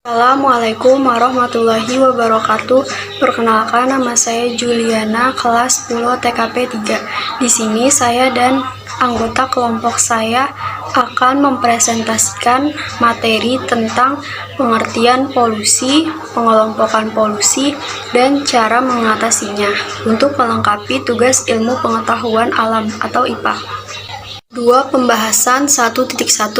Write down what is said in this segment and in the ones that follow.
Assalamualaikum warahmatullahi wabarakatuh. Perkenalkan, nama saya Juliana, kelas 10 TKP 3. Di sini saya dan anggota kelompok saya akan mempresentasikan materi tentang pengertian polusi, pengelompokan polusi, dan cara mengatasinya untuk melengkapi tugas ilmu pengetahuan alam atau IPA. 2. Pembahasan 1.1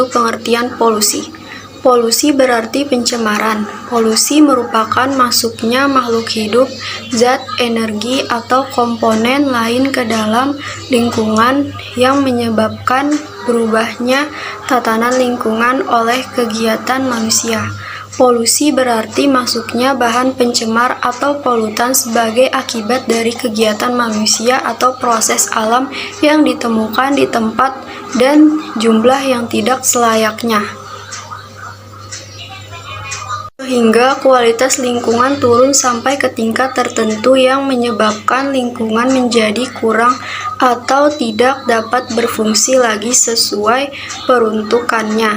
Pengertian polusi. Polusi berarti pencemaran. Polusi merupakan masuknya makhluk hidup, zat, energi, atau komponen lain ke dalam lingkungan yang menyebabkan berubahnya tatanan lingkungan oleh kegiatan manusia. Polusi berarti masuknya bahan pencemar atau polutan sebagai akibat dari kegiatan manusia atau proses alam yang ditemukan di tempat dan jumlah yang tidak selayaknya, sehingga kualitas lingkungan turun sampai ke tingkat tertentu yang menyebabkan lingkungan menjadi kurang atau tidak dapat berfungsi lagi sesuai peruntukannya.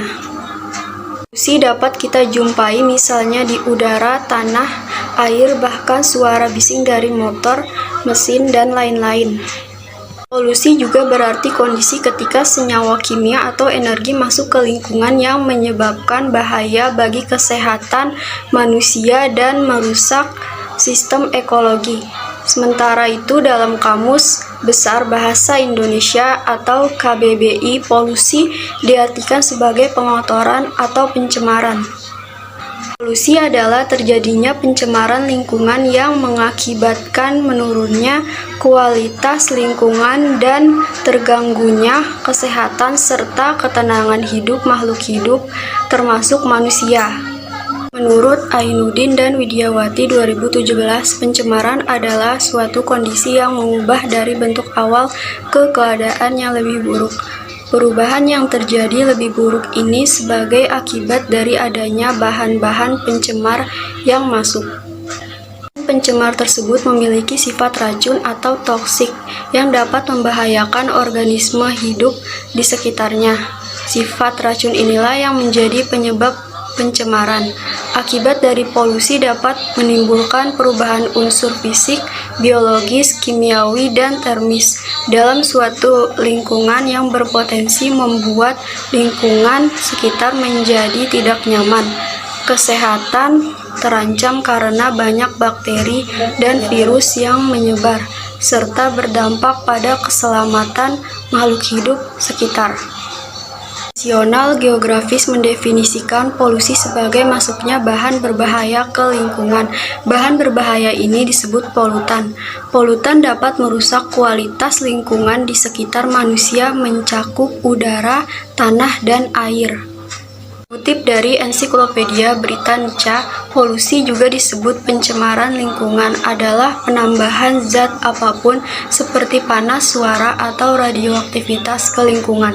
Polusi dapat kita jumpai misalnya di udara, tanah, air, bahkan suara bising dari motor, mesin, dan lain-lain. Polusi juga berarti kondisi ketika senyawa kimia atau energi masuk ke lingkungan yang menyebabkan bahaya bagi kesehatan manusia dan merusak sistem ekologi. Sementara itu, dalam Kamus Besar Bahasa Indonesia atau KBBI, polusi diartikan sebagai pengotoran atau pencemaran. Polusi adalah terjadinya pencemaran lingkungan yang mengakibatkan menurunnya kualitas lingkungan dan terganggunya kesehatan serta ketenangan hidup makhluk hidup, termasuk manusia. Menurut Ainuddin dan Widiawati 2017, pencemaran adalah suatu kondisi yang mengubah dari bentuk awal ke keadaan yang lebih buruk. Perubahan yang terjadi lebih buruk ini sebagai akibat dari adanya bahan-bahan pencemar yang masuk. Pencemar tersebut memiliki sifat racun atau toksik yang dapat membahayakan organisme hidup di sekitarnya. Sifat racun inilah yang menjadi penyebab pencemaran. Akibat dari polusi dapat menimbulkan perubahan unsur fisik, biologis, kimiawi, dan termis dalam suatu lingkungan yang berpotensi membuat lingkungan sekitar menjadi tidak nyaman. Kesehatan terancam karena banyak bakteri dan virus yang menyebar, serta berdampak pada keselamatan makhluk hidup sekitar. Nasional Geografis mendefinisikan polusi sebagai masuknya bahan berbahaya ke lingkungan. Bahan berbahaya ini disebut polutan. Polutan dapat merusak kualitas lingkungan di sekitar manusia, mencakup udara, tanah, dan air. Kutip dari Ensiklopedia Britannica, polusi juga disebut pencemaran lingkungan adalah penambahan zat apapun seperti panas, suara, atau radioaktivitas ke lingkungan.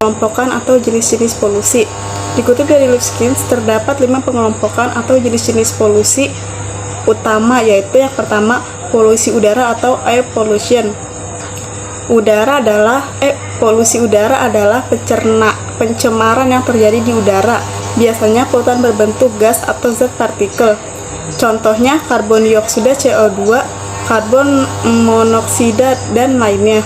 Pengelompokan atau jenis-jenis polusi. Dikutip dari Lipskins, terdapat 5 pengelompokan atau jenis-jenis polusi utama, yaitu yang pertama, polusi udara atau air pollution. Polusi udara adalah pencemaran yang terjadi di udara. Biasanya polutan berbentuk gas atau zat partikel. Contohnya karbon dioksida, CO2, karbon monoksida, dan lainnya.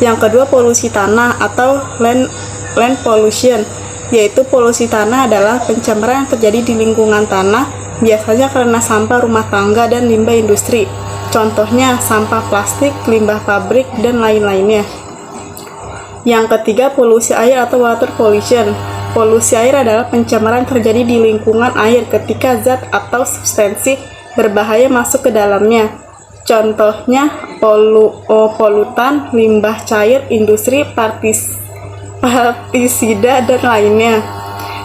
Yang kedua, polusi tanah atau land pollution, yaitu polusi tanah adalah pencemaran yang terjadi di lingkungan tanah, biasanya karena sampah rumah tangga dan limbah industri. Contohnya sampah plastik, limbah pabrik, dan lain-lainnya. Yang ketiga, polusi air atau water pollution. Polusi air adalah pencemaran yang terjadi di lingkungan air ketika zat atau substansi berbahaya masuk ke dalamnya. Contohnya polutan, limbah cair, industri, pestisida, dan lainnya.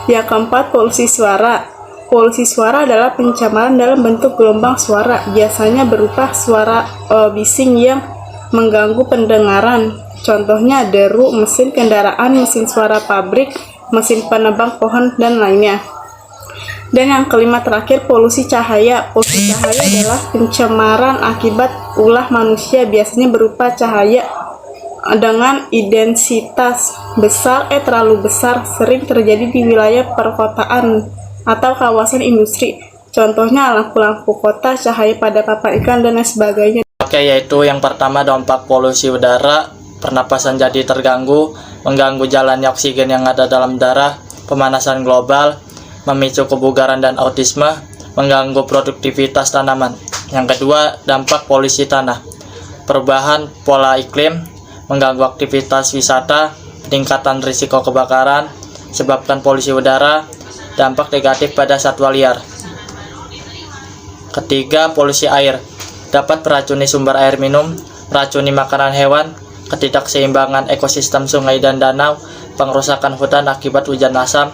Yang keempat, polusi suara. Polusi suara adalah pencemaran dalam bentuk gelombang suara, biasanya berupa suara bising yang mengganggu pendengaran. Contohnya deru, mesin kendaraan, mesin suara pabrik, mesin penebang pohon, dan lainnya. Dan yang kelima terakhir, polusi cahaya. Polusi cahaya adalah pencemaran akibat ulah manusia, biasanya berupa cahaya dengan intensitas besar, terlalu besar, sering terjadi di wilayah perkotaan atau kawasan industri. Contohnya lampu-lampu kota, cahaya pada papan iklan, dan lain sebagainya. Oke, yaitu yang pertama dampak polusi udara, pernapasan jadi terganggu, mengganggu jalannya oksigen yang ada dalam darah, pemanasan global, memicu kebugaran dan autisme, mengganggu produktivitas tanaman. Yang kedua, dampak polusi tanah, perubahan pola iklim, mengganggu aktivitas wisata, peningkatan risiko kebakaran, sebabkan polusi udara, dampak negatif pada satwa liar. Ketiga, polusi air, dapat meracuni sumber air minum, meracuni makanan hewan, ketidakseimbangan ekosistem sungai dan danau, pengrusakan hutan akibat hujan asam,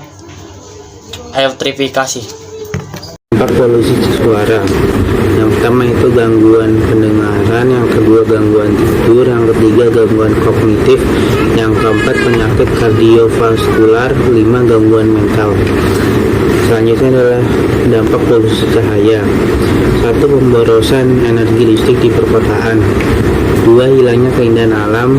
eutrifikasi. Dampak polusi suara, yang pertama itu gangguan pendengaran, yang kedua gangguan tidur, yang ketiga gangguan kognitif, yang keempat penyakit kardiovaskular, 5 gangguan mental. Selanjutnya adalah dampak polusi cahaya. 1. Pemborosan energi listrik di perkotaan. 2. Hilangnya keindahan alam.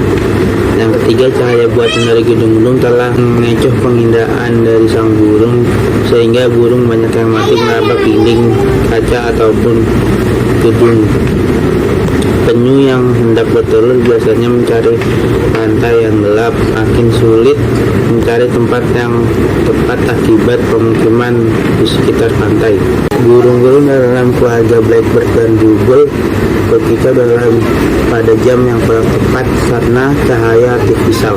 Yang ketiga, cahaya buatan dari gedung-gedung telah mengecoh pengindaan dari sang burung, sehingga burung banyak yang mati menabrak dinding kaca ataupun gedung. Penyu yang hendak bertelur biasanya mencari pantai yang gelap, makin sulit mencari tempat yang tepat akibat pemukiman di sekitar pantai. Burung-burung dalam keluarga blackbird dan bluebird berkicau pada jam yang kurang tepat karena cahaya artifisial.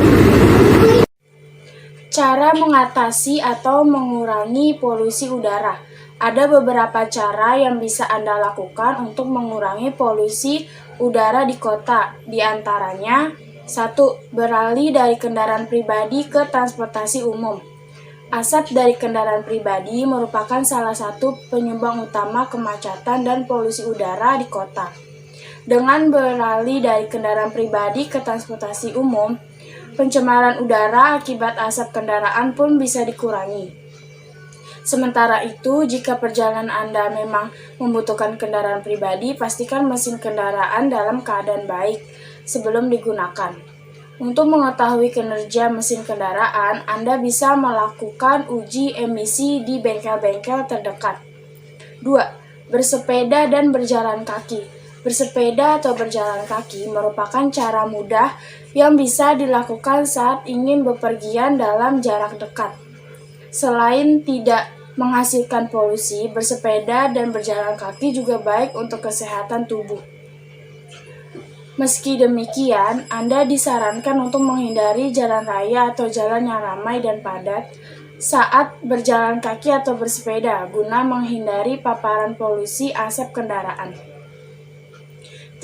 Cara mengatasi atau mengurangi polusi udara. Ada beberapa cara yang bisa Anda lakukan untuk mengurangi polusi udara di kota. Di antaranya, 1. Beralih dari kendaraan pribadi ke transportasi umum. Asap dari kendaraan pribadi merupakan salah satu penyumbang utama kemacetan dan polusi udara di kota. Dengan beralih dari kendaraan pribadi ke transportasi umum, pencemaran udara akibat asap kendaraan pun bisa dikurangi. Sementara itu, jika perjalanan Anda memang membutuhkan kendaraan pribadi, pastikan mesin kendaraan dalam keadaan baik sebelum digunakan. Untuk mengetahui kinerja mesin kendaraan, Anda bisa melakukan uji emisi di bengkel-bengkel terdekat. 2. Bersepeda dan berjalan kaki. Bersepeda atau berjalan kaki merupakan cara mudah yang bisa dilakukan saat ingin bepergian dalam jarak dekat. Selain tidak menghasilkan polusi, bersepeda dan berjalan kaki juga baik untuk kesehatan tubuh. Meski demikian, Anda disarankan untuk menghindari jalan raya atau jalan yang ramai dan padat saat berjalan kaki atau bersepeda, guna menghindari paparan polusi asap kendaraan.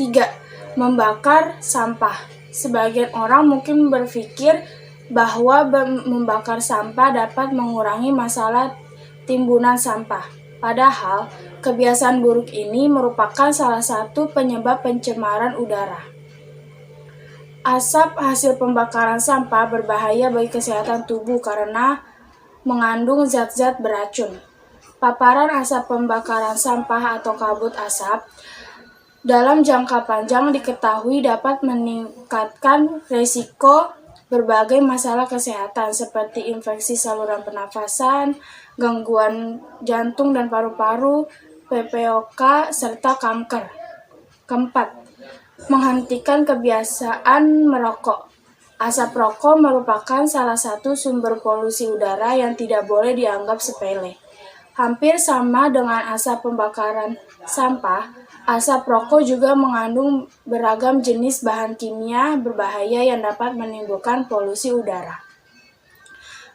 3. Membakar sampah. Sebagian orang mungkin berpikir bahwa membakar sampah dapat mengurangi masalah timbunan sampah. Padahal, kebiasaan buruk ini merupakan salah satu penyebab pencemaran udara. Asap hasil pembakaran sampah berbahaya bagi kesehatan tubuh karena mengandung zat-zat beracun. Paparan asap pembakaran sampah atau kabut asap dalam jangka panjang diketahui dapat meningkatkan risiko berbagai masalah kesehatan seperti infeksi saluran pernafasan, gangguan jantung dan paru-paru, PPOK, serta kanker. Keempat, menghentikan kebiasaan merokok. Asap rokok merupakan salah satu sumber polusi udara yang tidak boleh dianggap sepele. Hampir sama dengan asap pembakaran sampah, asap rokok juga mengandung beragam jenis bahan kimia berbahaya yang dapat menimbulkan polusi udara.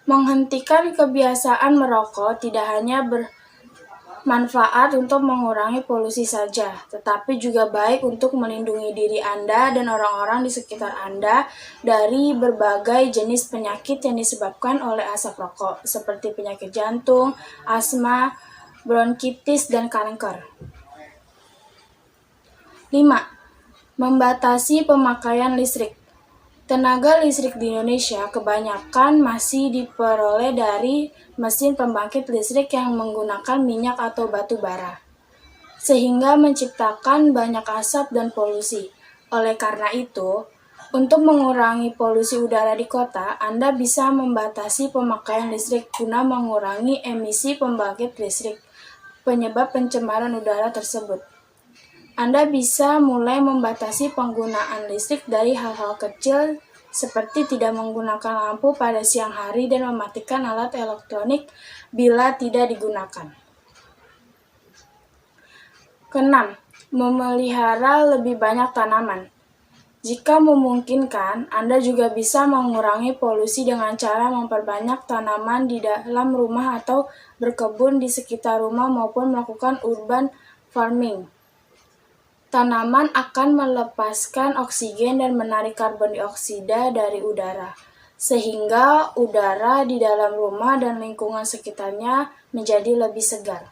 Menghentikan kebiasaan merokok tidak hanya bermanfaat untuk mengurangi polusi saja, tetapi juga baik untuk melindungi diri Anda dan orang-orang di sekitar Anda dari berbagai jenis penyakit yang disebabkan oleh asap rokok, seperti penyakit jantung, asma, bronkitis, dan kanker. 5. Membatasi pemakaian listrik. Tenaga listrik di Indonesia kebanyakan masih diperoleh dari mesin pembangkit listrik yang menggunakan minyak atau batu bara, sehingga menciptakan banyak asap dan polusi. Oleh karena itu, Untuk mengurangi polusi udara di kota, Anda bisa membatasi pemakaian listrik guna mengurangi emisi pembangkit listrik penyebab pencemaran udara tersebut. Anda bisa mulai membatasi penggunaan listrik dari hal-hal kecil seperti tidak menggunakan lampu pada siang hari dan mematikan alat elektronik bila tidak digunakan. Keenam, memelihara lebih banyak tanaman. Jika memungkinkan, Anda juga bisa mengurangi polusi dengan cara memperbanyak tanaman di dalam rumah atau berkebun di sekitar rumah maupun melakukan urban farming. Tanaman akan melepaskan oksigen dan menarik karbon dioksida dari udara, sehingga udara di dalam rumah dan lingkungan sekitarnya menjadi lebih segar.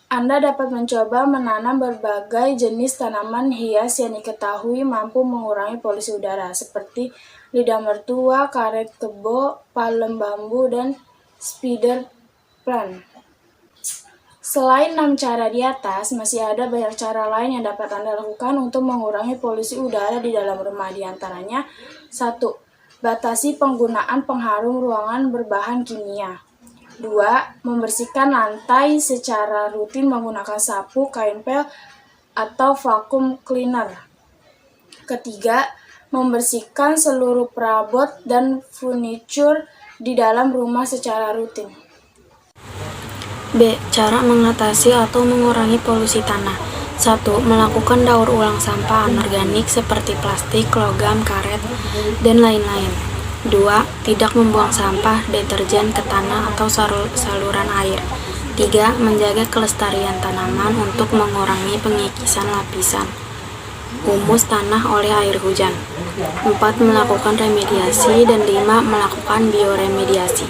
Anda dapat mencoba menanam berbagai jenis tanaman hias yang diketahui mampu mengurangi polusi udara, seperti lidah mertua, karet kebo, palem bambu, dan spider plant. Selain 6 cara di atas, masih ada banyak cara lain yang dapat Anda lakukan untuk mengurangi polusi udara di dalam rumah. Di antaranya, 1. Batasi penggunaan pengharum ruangan berbahan kimia. 2. Membersihkan lantai secara rutin menggunakan sapu, kain pel, atau vacuum cleaner. Ketiga, membersihkan seluruh perabot dan furniture di dalam rumah secara rutin. B. Cara mengatasi atau mengurangi polusi tanah. 1. Melakukan daur ulang sampah anorganik seperti plastik, logam, karet, dan lain-lain. 2. Tidak membuang sampah deterjen ke tanah atau saluran air. 3. Menjaga kelestarian tanaman untuk mengurangi pengikisan lapisan humus tanah oleh air hujan. 4. Melakukan remediasi. Dan 5. Melakukan bioremediasi.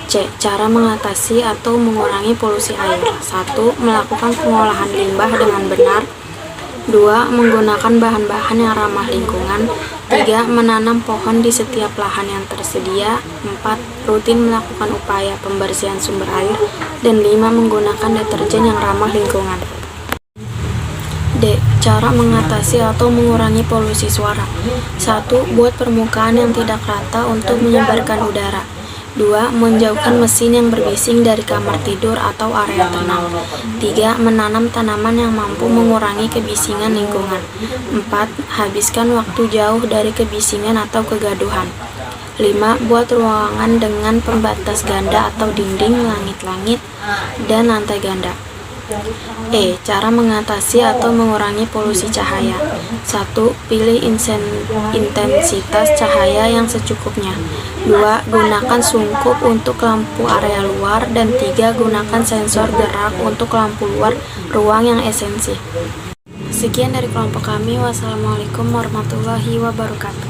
C. Cara mengatasi atau mengurangi polusi air. 1. Melakukan pengolahan limbah dengan benar. 2. Menggunakan bahan-bahan yang ramah lingkungan. 3. Menanam pohon di setiap lahan yang tersedia. 4. Rutin melakukan upaya pembersihan sumber air. Dan 5. Menggunakan deterjen yang ramah lingkungan. D. Cara mengatasi atau mengurangi polusi suara. 1. Buat permukaan yang tidak rata untuk menyebarkan udara. 2. Menjauhkan mesin yang berbising dari kamar tidur atau area tenang. 3. Menanam tanaman yang mampu mengurangi kebisingan lingkungan. 4. Habiskan waktu jauh dari kebisingan atau kegaduhan. 5. Buat ruangan dengan pembatas ganda atau dinding, langit-langit, dan lantai ganda. E. Cara mengatasi atau mengurangi polusi cahaya. 1. Pilih intensitas cahaya yang secukupnya. 2. Gunakan sungkup untuk lampu area luar. Dan 3. Gunakan sensor gerak untuk lampu luar ruang yang esensi. Sekian dari kelompok kami. Wassalamualaikum warahmatullahi wabarakatuh.